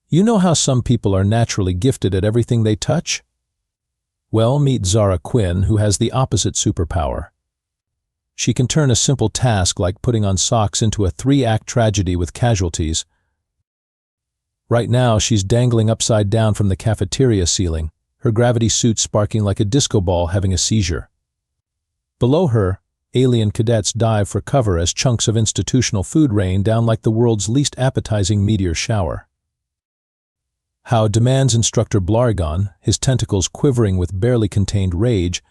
You know how some people are naturally gifted at everything they touch? Well, meet Zara Quinn, who has the opposite superpower. She can turn a simple task like putting on socks into a 3-act tragedy with casualties. Right now, she's dangling upside down from the cafeteria ceiling, her gravity suit sparking like a disco ball having a seizure. Below her, alien cadets dive for cover as chunks of institutional food rain down like the world's least appetizing meteor shower. How demands Instructor Blargon, his tentacles quivering with barely contained rage.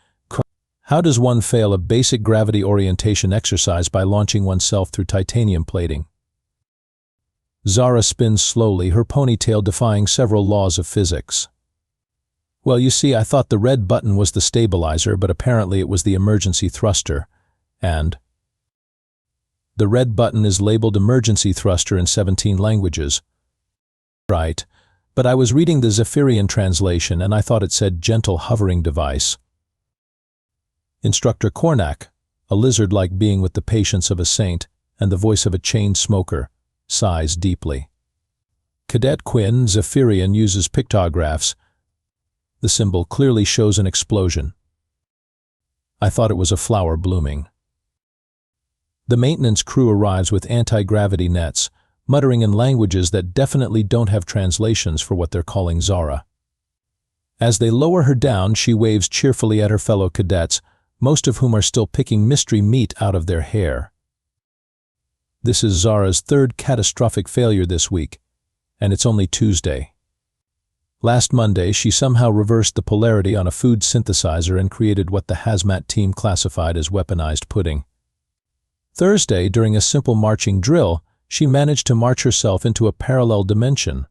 How does one fail a basic gravity orientation exercise by launching oneself through titanium plating? Zara spins slowly, her ponytail defying several laws of physics. Well, you see, I thought the red button was the stabilizer, but apparently it was the emergency thruster. And the red button is labeled emergency thruster in 17 languages. Right, but I was reading the Zephyrian translation and I thought it said gentle hovering device. Instructor Cornac, a lizard-like being with the patience of a saint and the voice of a chain smoker, sighs deeply. Cadet Quinn, Zephyrian, uses pictographs. The symbol clearly shows an explosion. I thought it was a flower blooming. The maintenance crew arrives with anti-gravity nets, muttering in languages that definitely don't have translations for what they're calling Zara. As they lower her down, she waves cheerfully at her fellow cadets, most of whom are still picking mystery meat out of their hair. This is Zara's third catastrophic failure this week, and it's only Tuesday. Last Monday, she somehow reversed the polarity on a food synthesizer and created what the hazmat team classified as weaponized pudding. Thursday, during a simple marching drill, she managed to march herself into a parallel dimension.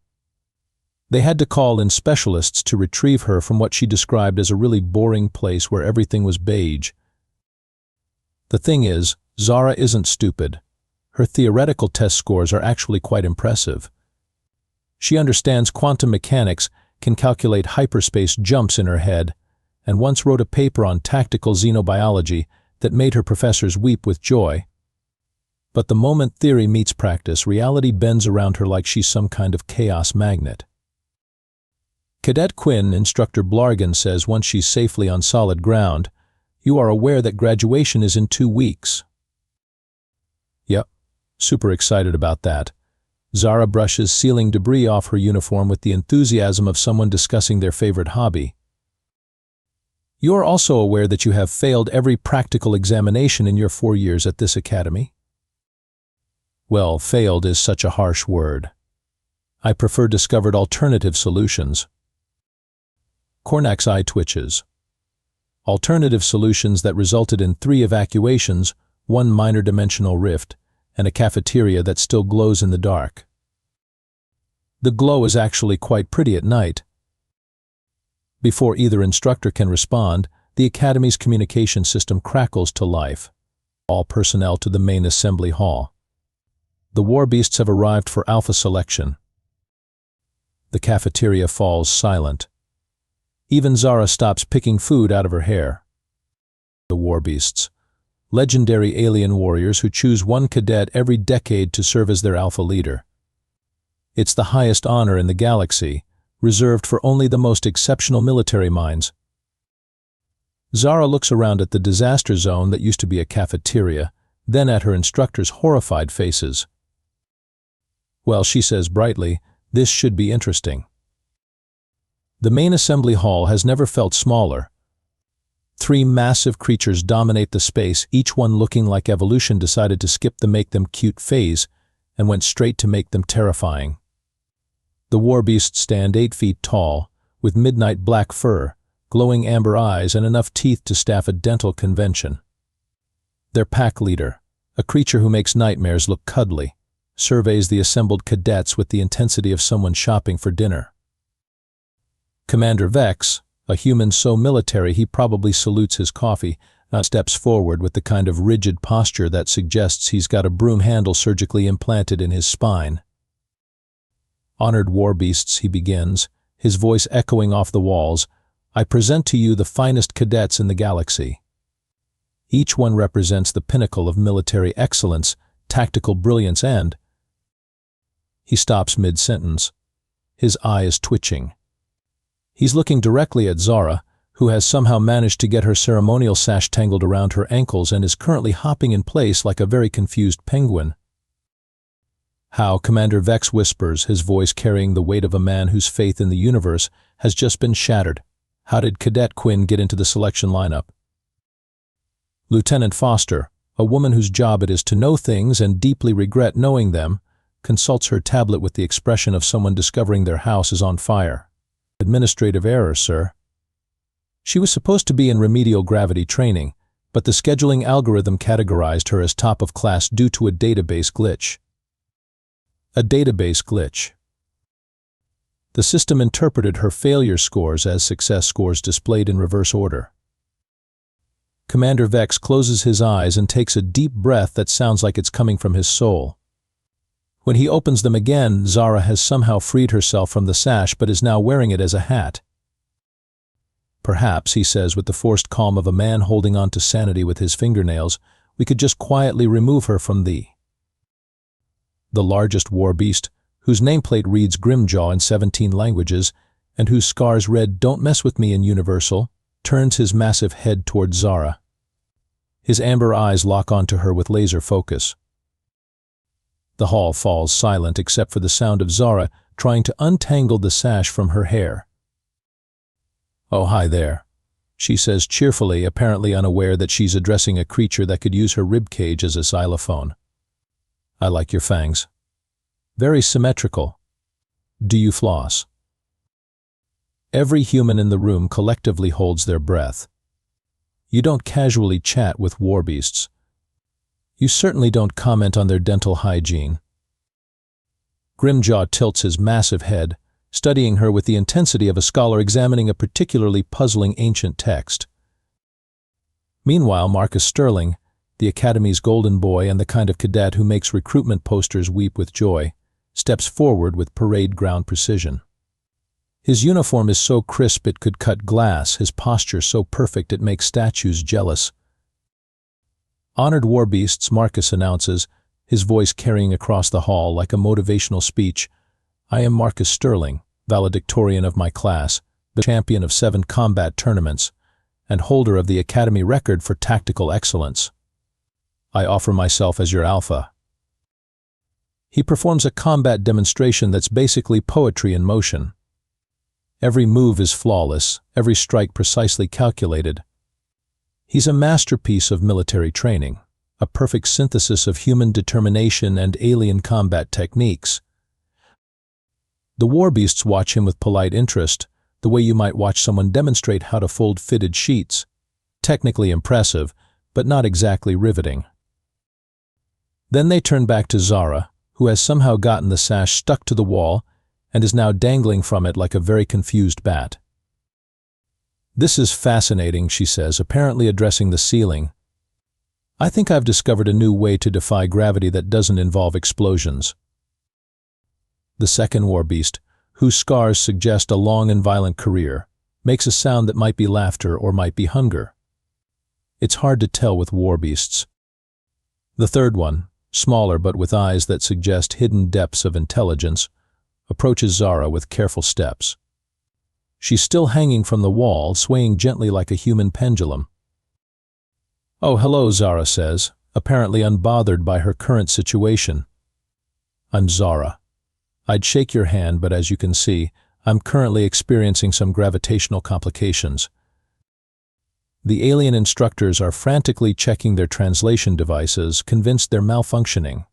They had to call in specialists to retrieve her from what she described as a really boring place where everything was beige. The thing is, Zara isn't stupid. Her theoretical test scores are actually quite impressive. She understands quantum mechanics, can calculate hyperspace jumps in her head, and once wrote a paper on tactical xenobiology that made her professors weep with joy. But the moment theory meets practice, reality bends around her like she's some kind of chaos magnet. Cadet Quinn, Instructor Blargon, says once she's safely on solid ground, "You are aware that graduation is in 2 weeks." Yep, super excited about that. Zara brushes ceiling debris off her uniform with the enthusiasm of someone discussing their favorite hobby. "You are also aware that you have failed every practical examination in your 4 years at this academy?" Well, failed is such a harsh word. I prefer discovered alternative solutions. Cornac's eye twitches. Alternative solutions that resulted in 3 evacuations, 1 minor dimensional rift, and a cafeteria that still glows in the dark. The glow is actually quite pretty at night. Before either instructor can respond, the Academy's communication system crackles to life. All personnel to the main assembly hall. The Warbeasts have arrived for alpha selection. The cafeteria falls silent. Even Zara stops picking food out of her hair. The Warbeasts, legendary alien warriors who choose 1 cadet every decade to serve as their alpha leader. It's the highest honor in the galaxy, reserved for only the most exceptional military minds. Zara looks around at the disaster zone that used to be a cafeteria, then at her instructors' horrified faces. Well, she says brightly, this should be interesting. The main assembly hall has never felt smaller. 3 massive creatures dominate the space, each one looking like evolution decided to skip the make them cute phase and went straight to make them terrifying. The Warbeasts stand 8 feet tall, with midnight black fur, glowing amber eyes, and enough teeth to staff a dental convention. Their pack leader, a creature who makes nightmares look cuddly, surveys the assembled cadets with the intensity of someone shopping for dinner. Commander Vex, a human so military he probably salutes his coffee, steps forward with the kind of rigid posture that suggests he's got a broom handle surgically implanted in his spine. "Honored Warbeasts," he begins, his voice echoing off the walls, "I present to you the finest cadets in the galaxy. Each one represents the pinnacle of military excellence, tactical brilliance, and..." He stops mid-sentence. his eye is twitching. He's looking directly at Zara, who has somehow managed to get her ceremonial sash tangled around her ankles and is currently hopping in place like a very confused penguin. "How?" Commander Vex whispers, his voice carrying the weight of a man whose faith in the universe has just been shattered. "How did Cadet Quinn get into the selection lineup?" Lieutenant Foster, a woman whose job it is to know things and deeply regret knowing them, consults her tablet with the expression of someone discovering their house is on fire. "Administrative error, sir." She was supposed to be in remedial gravity training, but the scheduling algorithm categorized her as top of class due to a database glitch. A database glitch. The system interpreted her failure scores as success scores displayed in reverse order. Commander Vex closes his eyes and takes a deep breath that sounds like it's coming from his soul. When he opens them again, Zara has somehow freed herself from the sash but is now wearing it as a hat. "Perhaps," he says with the forced calm of a man holding on to sanity with his fingernails, "we could just quietly remove her from the largest warbeast, whose nameplate reads Grimjaw in 17 languages, and whose scars read 'Don't mess with me' in Universal," turns his massive head toward Zara. His amber eyes lock onto her with laser focus. The hall falls silent except for the sound of Zara trying to untangle the sash from her hair. "Oh, hi there," she says cheerfully, apparently unaware that she's addressing a creature that could use her ribcage as a xylophone. "I like your fangs. Very symmetrical. Do you floss?" Every human in the room collectively holds their breath. You don't casually chat with warbeasts. You certainly don't comment on their dental hygiene. Grimjaw tilts his massive head, studying her with the intensity of a scholar examining a particularly puzzling ancient text. Meanwhile, Marcus Sterling, the Academy's golden boy and the kind of cadet who makes recruitment posters weep with joy, steps forward with parade ground precision. His uniform is so crisp it could cut glass, his posture so perfect it makes statues jealous. "Honored warbeasts," Marcus announces, his voice carrying across the hall like a motivational speech, "I am Marcus Sterling, valedictorian of my class, the champion of 7 combat tournaments, and holder of the Academy record for tactical excellence. I offer myself as your alpha." He performs a combat demonstration that's basically poetry in motion. Every move is flawless, every strike precisely calculated. He's a masterpiece of military training, a perfect synthesis of human determination and alien combat techniques. The warbeasts watch him with polite interest, the way you might watch someone demonstrate how to fold fitted sheets. Technically impressive, but not exactly riveting. Then they turn back to Zara, who has somehow gotten the sash stuck to the wall and is now dangling from it like a very confused bat. "This is fascinating," she says, apparently addressing the ceiling. "I think I've discovered a new way to defy gravity that doesn't involve explosions." The second warbeast, whose scars suggest a long and violent career, makes a sound that might be laughter or might be hunger. It's hard to tell with warbeasts. The third one, smaller but with eyes that suggest hidden depths of intelligence, approaches Zara with careful steps. She's still hanging from the wall, swaying gently like a human pendulum. "Oh, hello," Zara says, apparently unbothered by her current situation. "I'm Zara. I'd shake your hand, but as you can see, I'm currently experiencing some gravitational complications." The alien instructors are frantically checking their translation devices, convinced they're malfunctioning.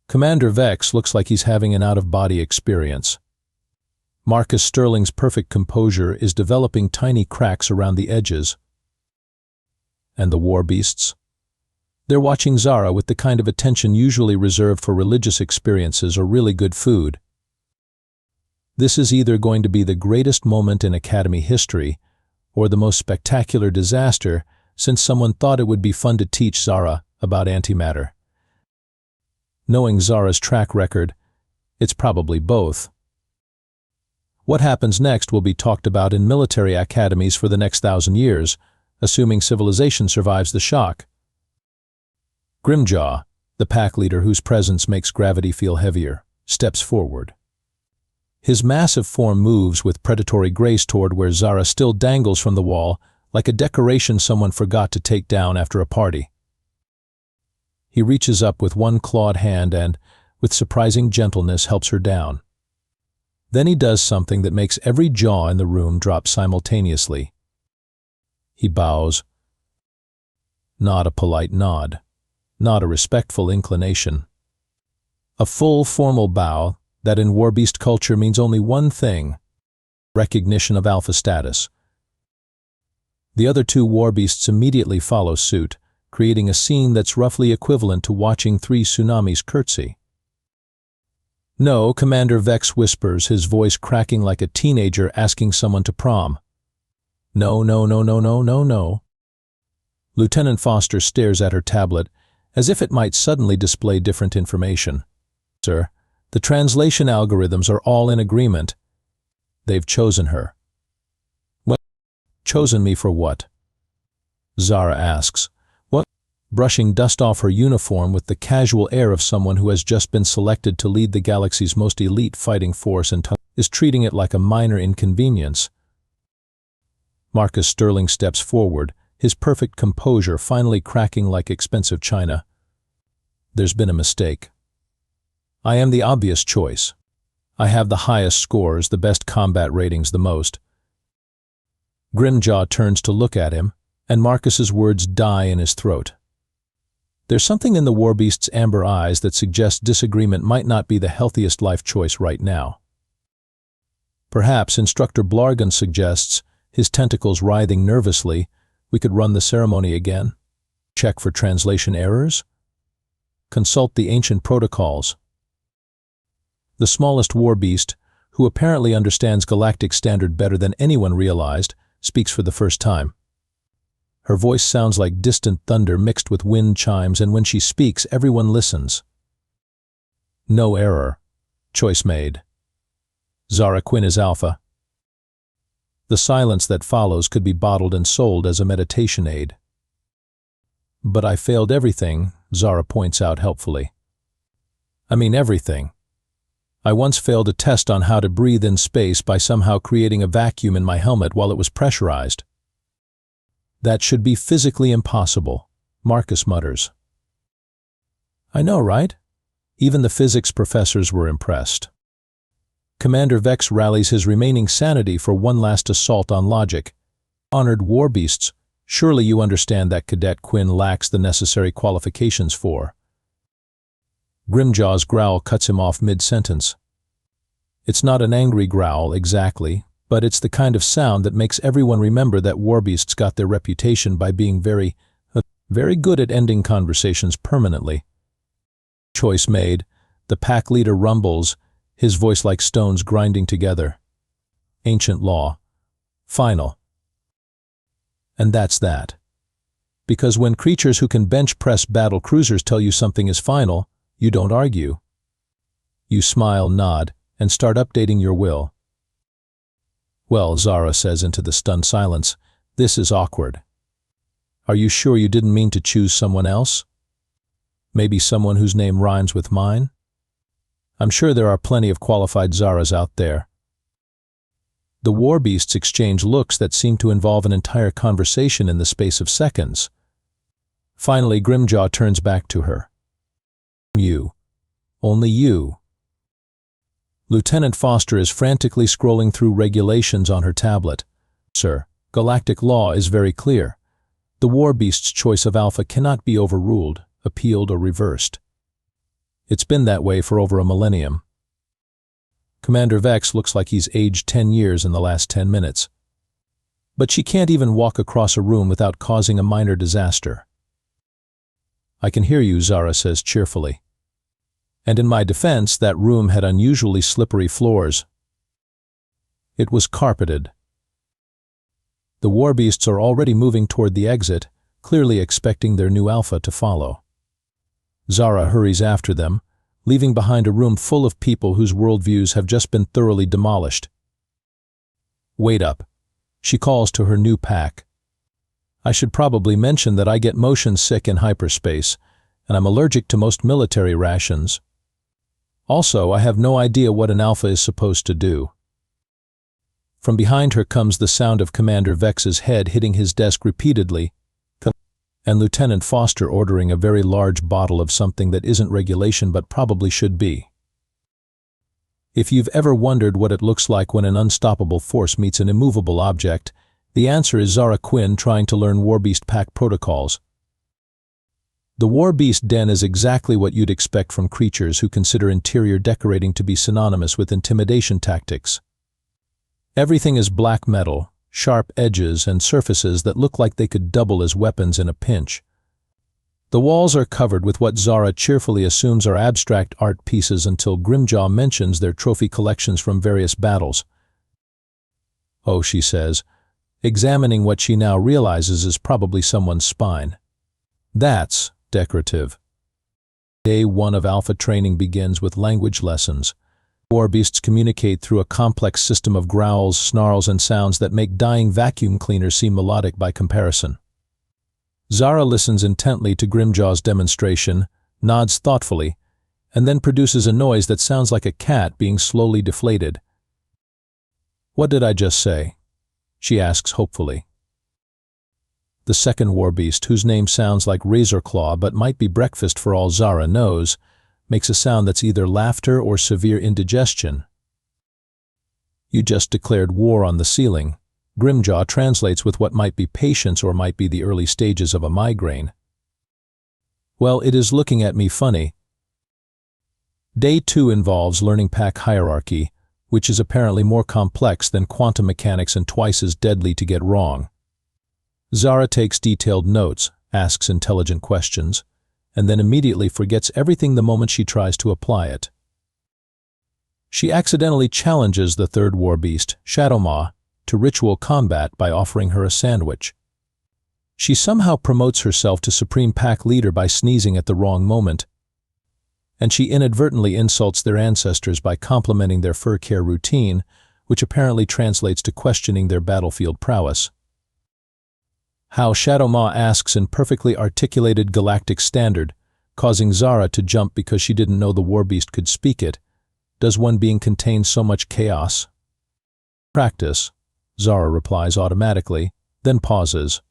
Commander Vex looks like he's having an out-of-body experience. Marcus Sterling's perfect composure is developing tiny cracks around the edges. And the warbeasts? They're watching Zara with the kind of attention usually reserved for religious experiences or really good food. This is either going to be the greatest moment in Academy history or the most spectacular disaster since someone thought it would be fun to teach Zara about antimatter. Knowing Zara's track record, it's probably both. What happens next will be talked about in military academies for the next 1,000 years, assuming civilization survives the shock. Grimjaw, the pack leader whose presence makes gravity feel heavier, steps forward. His massive form moves with predatory grace toward where Zara still dangles from the wall, like a decoration someone forgot to take down after a party. He reaches up with one clawed hand and, with surprising gentleness, helps her down. Then he does something that makes every jaw in the room drop simultaneously. He bows. Not a polite nod, not a respectful inclination. A full, formal bow that in Warbeast culture means only one thing: recognition of alpha status. The other two Warbeasts immediately follow suit, creating a scene that's roughly equivalent to watching three tsunamis curtsy. "No," Commander Vex whispers, his voice cracking like a teenager asking someone to prom. "No, no, no, no, no, no, no." Lieutenant Foster stares at her tablet, as if it might suddenly display different information. "Sir, the translation algorithms are all in agreement. They've chosen her." "Well, chosen me for what?" Zara asks. "What?" Brushing dust off her uniform with the casual air of someone who has just been selected to lead the galaxy's most elite fighting force and is treating it like a minor inconvenience. Marcus Sterling steps forward, his perfect composure finally cracking like expensive china. "There's been a mistake. I am the obvious choice. I have the highest scores, the best combat ratings, the most." Grimjaw turns to look at him, and Marcus's words die in his throat. There's something in the Warbeast's amber eyes that suggests disagreement might not be the healthiest life choice right now. Perhaps Instructor Blargan suggests, his tentacles writhing nervously, we could run the ceremony again, check for translation errors, consult the ancient protocols. The smallest Warbeast, who apparently understands galactic standard better than anyone realized, speaks for the first time. Her voice sounds like distant thunder mixed with wind chimes, and when she speaks, everyone listens. "No error. Choice made. Zara Quinn is Alpha." The silence that follows could be bottled and sold as a meditation aid. "But I failed everything," Zara points out helpfully. "I mean everything. I once failed a test on how to breathe in space by somehow creating a vacuum in my helmet while it was pressurized." "That should be physically impossible," Marcus mutters. "I know, right?" Even the physics professors were impressed. Commander Vex rallies his remaining sanity for one last assault on logic. "Honored Warbeasts, surely you understand that Cadet Quinn lacks the necessary qualifications for..." Grimjaw's growl cuts him off mid-sentence. It's not an angry growl, exactly, but it's the kind of sound that makes everyone remember that Warbeasts got their reputation by being very good at ending conversations permanently. "Choice made," the pack leader rumbles, his voice like stones grinding together. "Ancient law. Final." And that's that. Because when creatures who can bench press battle cruisers tell you something is final, you don't argue. You smile, nod, and start updating your will. "Well," Zara says into the stunned silence, "this is awkward. Are you sure you didn't mean to choose someone else? Maybe someone whose name rhymes with mine? I'm sure there are plenty of qualified Zaras out there." The Warbeasts exchange looks that seem to involve an entire conversation in the space of seconds. Finally, Grimjaw turns back to her. "You. Only you." Lieutenant Foster is frantically scrolling through regulations on her tablet. "Sir, galactic law is very clear. The Warbeast's choice of Alpha cannot be overruled, appealed, or reversed. It's been that way for over a millennium." Commander Vex looks like he's aged 10 years in the last 10 minutes. But she can't even walk across a room without causing a minor disaster. "I can hear you," Zara says cheerfully. And in my defense, that room had unusually slippery floors. It was carpeted. The Warbeasts are already moving toward the exit, clearly expecting their new Alpha to follow. Zara hurries after them, leaving behind a room full of people whose worldviews have just been thoroughly demolished. "Wait up," she calls to her new pack. "I should probably mention that I get motion sick in hyperspace, and I'm allergic to most military rations. Also, I have no idea what an alpha is supposed to do. From behind her comes the sound of Commander Vex's head hitting his desk repeatedly, and Lieutenant Foster ordering a very large bottle of something that isn't regulation but probably should be. If you've ever wondered what it looks like when an unstoppable force meets an immovable object, the answer is Zara Quinn trying to learn Warbeast pack protocols. The Warbeast den is exactly what you'd expect from creatures who consider interior decorating to be synonymous with intimidation tactics. Everything is black metal, sharp edges and surfaces that look like they could double as weapons in a pinch. The walls are covered with what Zara cheerfully assumes are abstract art pieces until Grimjaw mentions their trophy collections from various battles. Oh, she says, examining what she now realizes is probably someone's spine. That's decorative. Day 1 of Alpha training begins with language lessons. Warbeasts communicate through a complex system of growls, snarls, and sounds that make dying vacuum cleaners seem melodic by comparison. Zara listens intently to Grimjaw's demonstration, nods thoughtfully, and then produces a noise that sounds like a cat being slowly deflated. "What did I just say?" she asks hopefully. The second Warbeast, whose name sounds like Razorclaw but might be breakfast for all Zara knows, makes a sound that's either laughter or severe indigestion. "You just declared war on the ceiling." Grimjaw translates with what might be patience or might be the early stages of a migraine. "Well, it is looking at me funny." Day 2 involves learning pack hierarchy, which is apparently more complex than quantum mechanics and twice as deadly to get wrong. Zara takes detailed notes, asks intelligent questions, and then immediately forgets everything the moment she tries to apply it. She accidentally challenges the third Warbeast, Shadowmaw, to ritual combat by offering her a sandwich. She somehow promotes herself to Supreme Pack Leader by sneezing at the wrong moment, and she inadvertently insults their ancestors by complimenting their fur care routine, which apparently translates to questioning their battlefield prowess. How Shadowmaw asks in perfectly articulated galactic standard, causing Zara to jump because she didn't know the Warbeast could speak it. Does one being contain so much chaos? "Practice," Zara replies automatically, then pauses.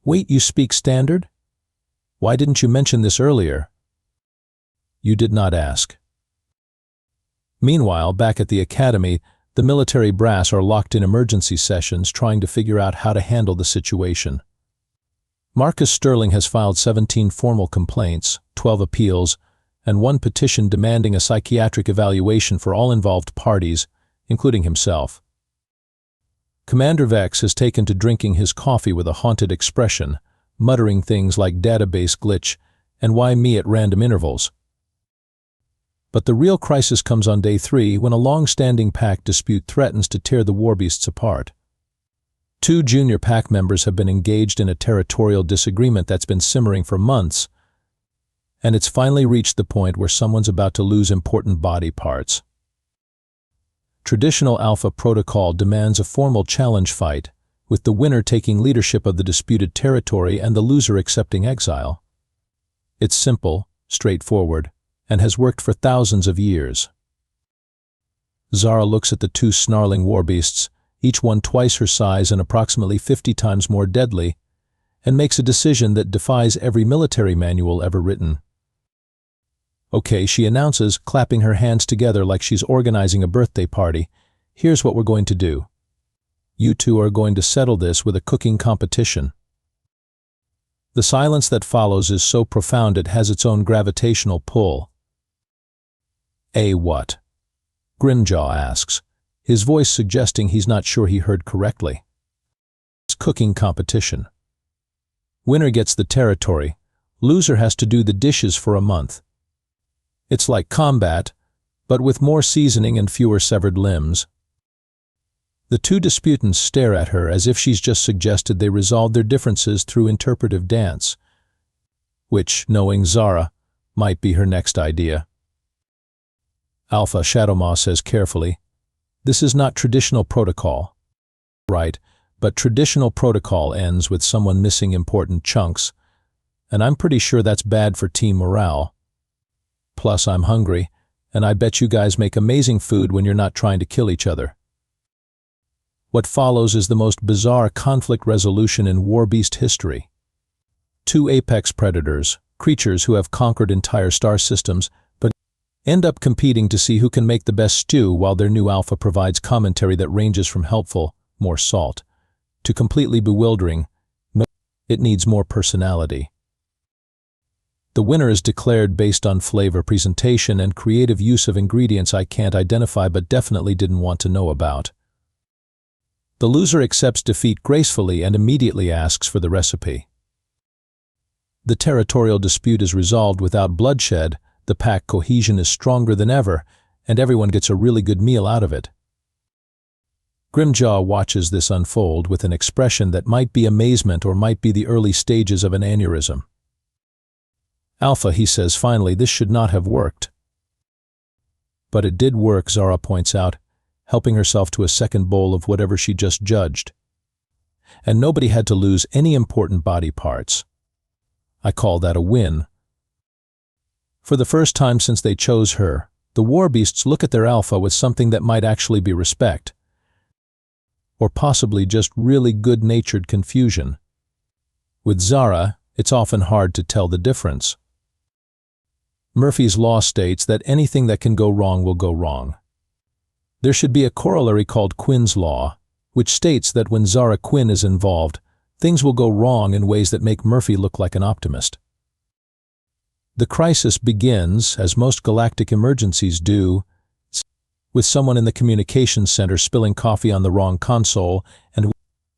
"Wait, you speak standard? Why didn't you mention this earlier?" "You did not ask." Meanwhile, back at the academy, the military brass are locked in emergency sessions trying to figure out how to handle the situation. Marcus Sterling has filed 17 formal complaints, 12 appeals, and 1 petition demanding a psychiatric evaluation for all involved parties, including himself. Commander Vex has taken to drinking his coffee with a haunted expression, muttering things like database glitch and why me at random intervals. But the real crisis comes on day 3 when a long-standing pack dispute threatens to tear the Warbeasts apart. 2 junior pack members have been engaged in a territorial disagreement that's been simmering for months, and it's finally reached the point where someone's about to lose important body parts. Traditional Alpha protocol demands a formal challenge fight, with the winner taking leadership of the disputed territory and the loser accepting exile. It's simple, straightforward, and has worked for thousands of years. Zara looks at the 2 snarling Warbeasts, each one twice her size and approximately 50 times more deadly, and makes a decision that defies every military manual ever written. "Okay," she announces, clapping her hands together like she's organizing a birthday party. "Here's what we're going to do. You 2 are going to settle this with a cooking competition." The silence that follows is so profound it has its own gravitational pull. "A what?" Grimjaw asks, his voice suggesting he's not sure he heard correctly. "It's cooking competition. Winner gets the territory, loser has to do the dishes for a month. It's like combat, but with more seasoning and fewer severed limbs." The 2 disputants stare at her as if she's just suggested they resolve their differences through interpretive dance, which, knowing Zara, might be her next idea. Alpha, Shadowmaw says carefully, "This is not traditional protocol." "Right, but traditional protocol ends with someone missing important chunks, and I'm pretty sure that's bad for team morale. Plus, I'm hungry, and I bet you guys make amazing food when you're not trying to kill each other. What follows is the most bizarre conflict resolution in Warbeast history. Two apex predators, creatures who have conquered entire star systems, but end up competing to see who can make the best stew, while their new alpha provides commentary that ranges from helpful, more salt, to completely bewildering, it needs more personality. The winner is declared based on flavor, presentation, and creative use of ingredients I can't identify but definitely didn't want to know about. The loser accepts defeat gracefully and immediately asks for the recipe. The territorial dispute is resolved without bloodshed, the pack cohesion is stronger than ever, and everyone gets a really good meal out of it. Grimjaw watches this unfold with an expression that might be amazement or might be the early stages of an aneurysm. Alpha, he says finally, this should not have worked. But it did work, Zara points out, helping herself to a second bowl of whatever she just judged. And nobody had to lose any important body parts. I call that a win. For the first time since they chose her, the Warbeasts look at their alpha with something that might actually be respect. Or possibly just really good-natured confusion. With Zara, it's often hard to tell the difference. Murphy's Law states that anything that can go wrong will go wrong. There should be a corollary called Quinn's Law, which states that when Zara Quinn is involved, things will go wrong in ways that make Murphy look like an optimist. The crisis begins, as most galactic emergencies do, with someone in the communications center spilling coffee on the wrong console and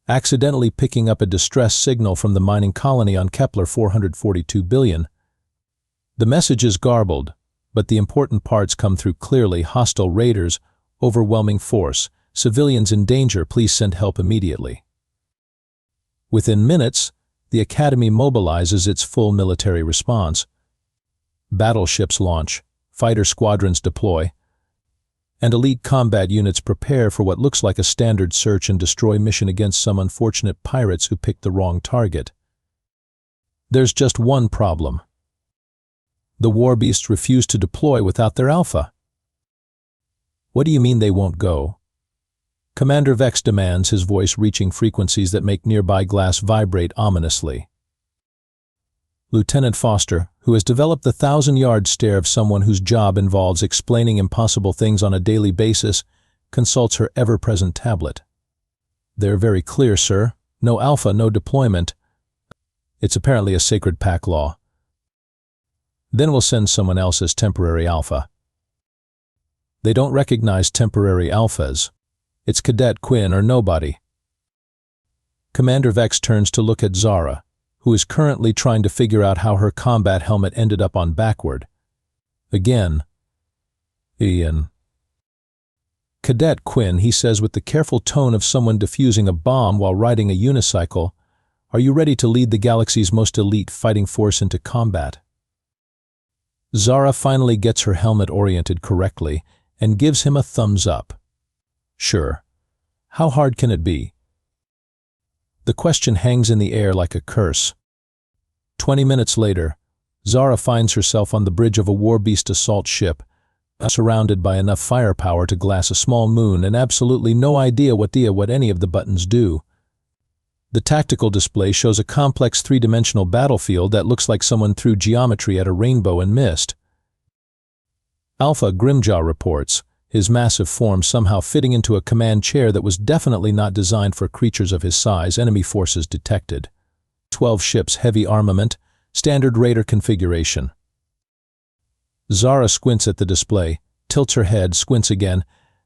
accidentally picking up a distress signal from the mining colony on Kepler 442 billion. The message is garbled, but the important parts come through clearly: hostile raiders, overwhelming force, civilians in danger, please send help immediately. Within minutes, the Academy mobilizes its full military response. Battleships launch, fighter squadrons deploy, and elite combat units prepare for what looks like a standard search and destroy mission against some unfortunate pirates who picked the wrong target. There's just one problem. The Warbeasts refuse to deploy without their alpha. What do you mean they won't go? Commander Vex demands, his voice reaching frequencies that make nearby glass vibrate ominously. Lieutenant Foster, who has developed the 1,000-yard stare of someone whose job involves explaining impossible things on a daily basis, consults her ever-present tablet. They're very clear, sir. No alpha, no deployment. It's apparently a sacred pack law. Then we'll send someone else as temporary alpha. They don't recognize temporary alphas. It's Cadet Quinn or nobody. Commander Vex turns to look at Zara, who is currently trying to figure out how her combat helmet ended up on backward. Again, Ian. Cadet Quinn, he says with the careful tone of someone defusing a bomb while riding a unicycle, are you ready to lead the galaxy's most elite fighting force into combat? Zara finally gets her helmet oriented correctly and gives him a thumbs up. Sure. How hard can it be? The question hangs in the air like a curse. 20 minutes later, Zara finds herself on the bridge of a Warbeast assault ship, surrounded by enough firepower to glass a small moon and absolutely no idea what any of the buttons do. The tactical display shows a complex three-dimensional battlefield that looks like someone threw geometry at a rainbow and missed. Alpha Grimjaw reports, his massive form somehow fitting into a command chair that was definitely not designed for creatures of his size. Enemy forces detected. 12 ships, heavy armament, standard raider configuration. Zara squints at the display, tilts her head, squints again,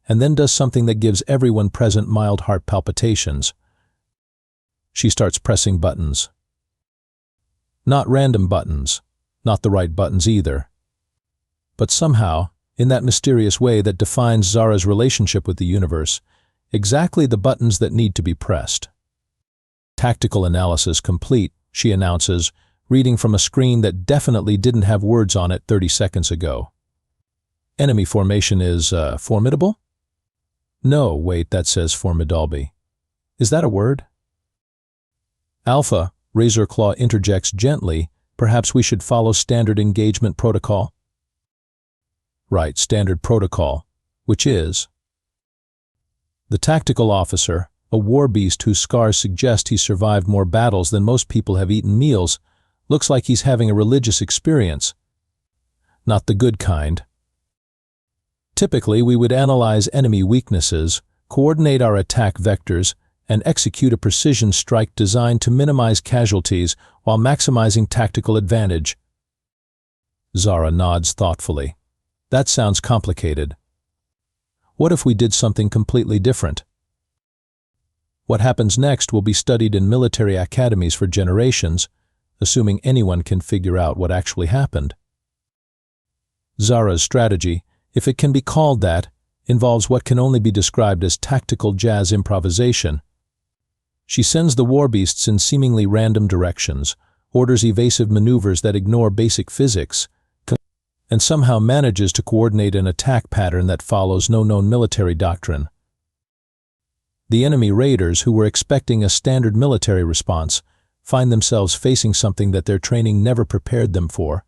and then does something that gives everyone present mild heart palpitations. She starts pressing buttons. Not random buttons, not the right buttons either. But somehow, in that mysterious way that defines Zara's relationship with the universe, exactly the buttons that need to be pressed. Tactical analysis complete, she announces, reading from a screen that definitely didn't have words on it 30 seconds ago. Enemy formation is, formidable? No, wait, that says formidable. Is that a word? Alpha, Razorclaw interjects gently, perhaps we should follow standard engagement protocol. Right, standard protocol, which is the tactical officer, a warbeast whose scars suggest he survived more battles than most people have eaten meals, looks like he's having a religious experience. Not the good kind. Typically, we would analyze enemy weaknesses, coordinate our attack vectors, and execute a precision strike designed to minimize casualties while maximizing tactical advantage. Zara nods thoughtfully. That sounds complicated. What if we did something completely different? What happens next will be studied in military academies for generations, assuming anyone can figure out what actually happened. Zara's strategy, if it can be called that, involves what can only be described as tactical jazz improvisation. She sends the warbeasts in seemingly random directions, orders evasive maneuvers that ignore basic physics, and somehow manages to coordinate an attack pattern that follows no known military doctrine. The enemy raiders, who were expecting a standard military response, find themselves facing something that their training never prepared them for.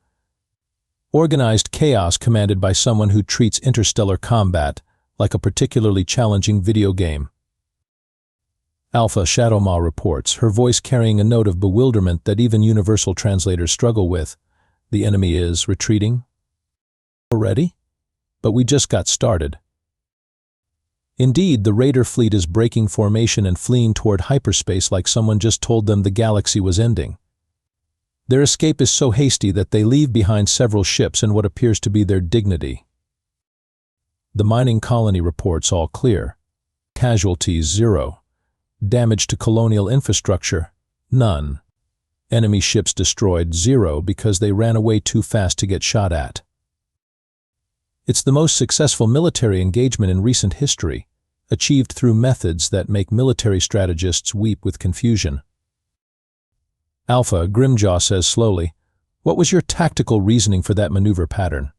Organized chaos commanded by someone who treats interstellar combat like a particularly challenging video game. Alpha Shadowmaw reports, her voice carrying a note of bewilderment that even universal translators struggle with. The enemy is retreating? Already? But we just got started. Indeed, the raider fleet is breaking formation and fleeing toward hyperspace like someone just told them the galaxy was ending. Their escape is so hasty that they leave behind several ships and what appears to be their dignity. The mining colony reports all clear. Casualties 0. Damage to colonial infrastructure? None. Enemy ships destroyed? 0 because they ran away too fast to get shot at. It's the most successful military engagement in recent history, achieved through methods that make military strategists weep with confusion. Alpha, Grimjaw says slowly, "What was your tactical reasoning for that maneuver pattern?"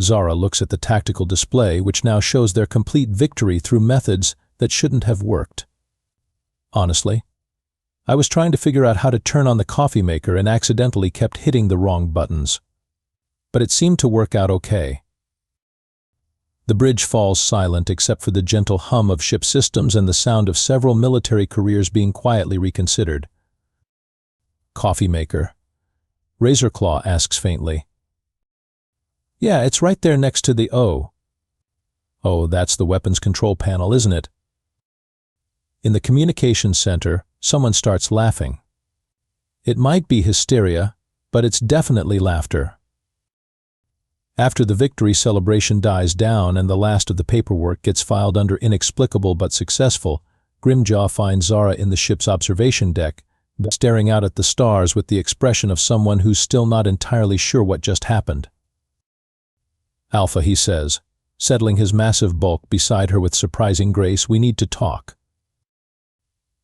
Zara looks at the tactical display, which now shows their complete victory through methods that shouldn't have worked. Honestly, I was trying to figure out how to turn on the coffee maker and accidentally kept hitting the wrong buttons. But it seemed to work out okay. The bridge falls silent except for the gentle hum of ship systems and the sound of several military careers being quietly reconsidered. Coffee maker. Razorclaw asks faintly. Yeah, it's right there next to the O. Oh, that's the weapons control panel, isn't it? In the communications center, someone starts laughing. It might be hysteria, but it's definitely laughter. After the victory celebration dies down and the last of the paperwork gets filed under inexplicable but successful, Grimjaw finds Zara in the ship's observation deck, staring out at the stars with the expression of someone who's still not entirely sure what just happened. Alpha, he says, settling his massive bulk beside her with surprising grace, we need to talk.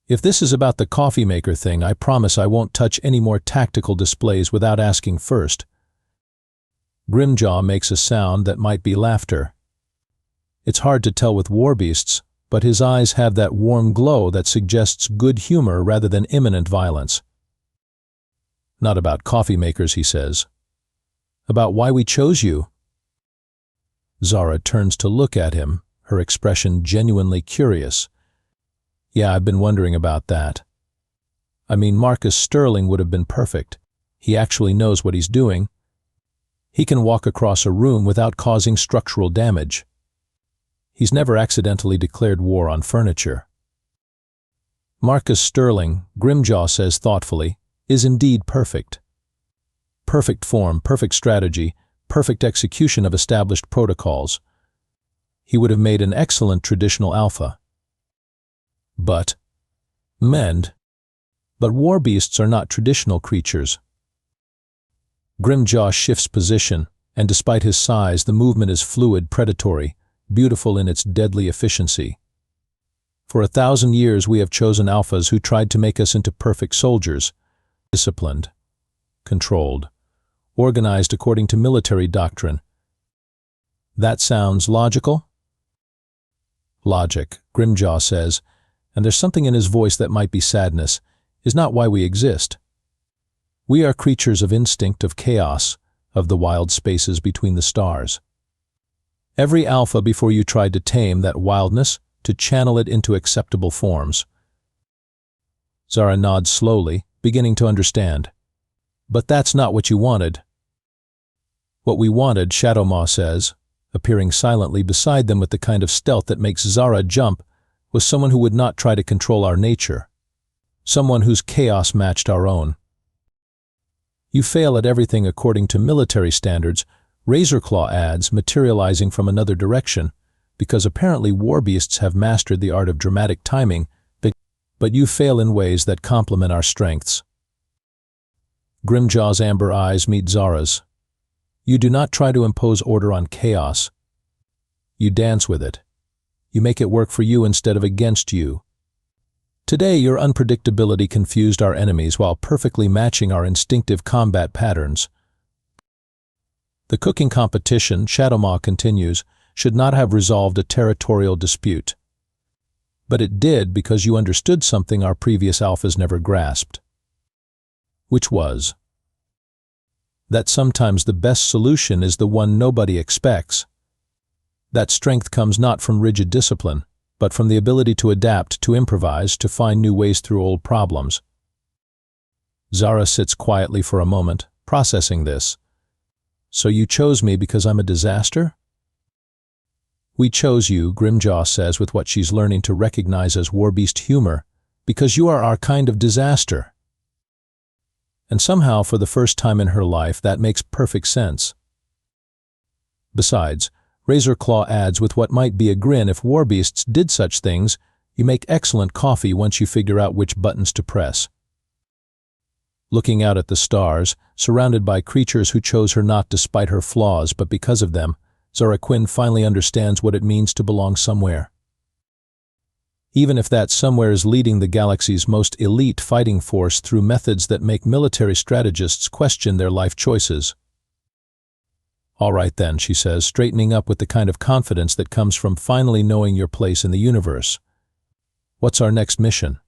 If this is about the coffee maker thing, I promise I won't touch any more tactical displays without asking first. Grimjaw makes a sound that might be laughter. It's hard to tell with warbeasts, but his eyes have that warm glow that suggests good humor rather than imminent violence. Not about coffee makers, he says. About why we chose you. Zara turns to look at him, her expression genuinely curious. Yeah, I've been wondering about that. I mean, Marcus Sterling would have been perfect. He actually knows what he's doing. He can walk across a room without causing structural damage. He's never accidentally declared war on furniture. Marcus Sterling, Grimjaw says thoughtfully, is indeed perfect. Perfect form, perfect strategy, perfect execution of established protocols. He would have made an excellent traditional alpha. But warbeasts are not traditional creatures. Grimjaw shifts position, and despite his size, the movement is fluid, predatory, beautiful in its deadly efficiency. For 1,000 years we have chosen alphas who tried to make us into perfect soldiers, disciplined, controlled, organized according to military doctrine. That sounds logical? Logic, Grimjaw says, and there's something in his voice that might be sadness, is not why we exist. We are creatures of instinct, of chaos, of the wild spaces between the stars. Every alpha before you tried to tame that wildness, to channel it into acceptable forms. Zara nods slowly, beginning to understand. But that's not what you wanted. What we wanted, Shadowmaw says, appearing silently beside them with the kind of stealth that makes Zara jump, was someone who would not try to control our nature. Someone whose chaos matched our own. You fail at everything according to military standards, Razorclaw adds, materializing from another direction, because apparently Warbeasts have mastered the art of dramatic timing, but you fail in ways that complement our strengths. Grimjaw's amber eyes meet Zara's. You do not try to impose order on chaos. You dance with it. You make it work for you instead of against you. Today, your unpredictability confused our enemies while perfectly matching our instinctive combat patterns. The cooking competition, Shadowmaw continues, should not have resolved a territorial dispute. But it did because you understood something our previous alphas never grasped. Which was that sometimes the best solution is the one nobody expects. That strength comes not from rigid discipline, but from the ability to adapt, to improvise, to find new ways through old problems. Zara sits quietly for a moment, processing this. So you chose me because I'm a disaster? We chose you, Grimjaw says with what she's learning to recognize as Warbeast humor, because you are our kind of disaster. And somehow, for the first time in her life, that makes perfect sense. Besides, Razorclaw adds with what might be a grin, if Warbeasts did such things, you make excellent coffee once you figure out which buttons to press. Looking out at the stars, surrounded by creatures who chose her not despite her flaws but because of them, Zara Quinn finally understands what it means to belong somewhere. Even if that somewhere is leading the galaxy's most elite fighting force through methods that make military strategists question their life choices. All right then, she says, straightening up with the kind of confidence that comes from finally knowing your place in the universe. What's our next mission?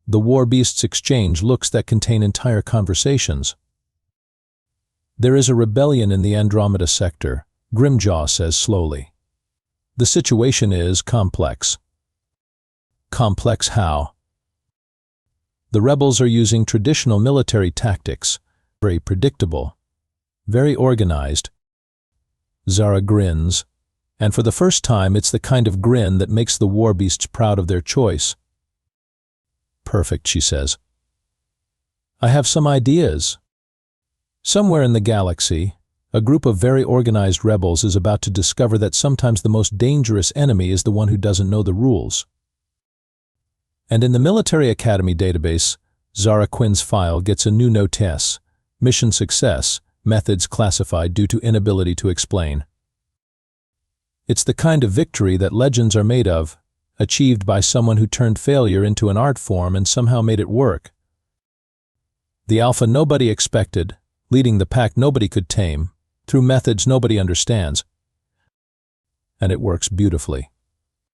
The Warbeasts exchange looks that contain entire conversations. There is a rebellion in the Andromeda sector, Grimjaw says slowly. The situation is complex. Complex how? The rebels are using traditional military tactics, very predictable, very organized. Zara grins, and for the first time it's the kind of grin that makes the Warbeasts proud of their choice. Perfect, she says. I have some ideas. Somewhere in the galaxy, a group of very organized rebels is about to discover that sometimes the most dangerous enemy is the one who doesn't know the rules. And in the Military Academy database, Zara Quinn's file gets a new notice, mission success, methods classified due to inability to explain. It's the kind of victory that legends are made of, achieved by someone who turned failure into an art form and somehow made it work. The alpha nobody expected, leading the pack nobody could tame, through methods nobody understands. And it works beautifully.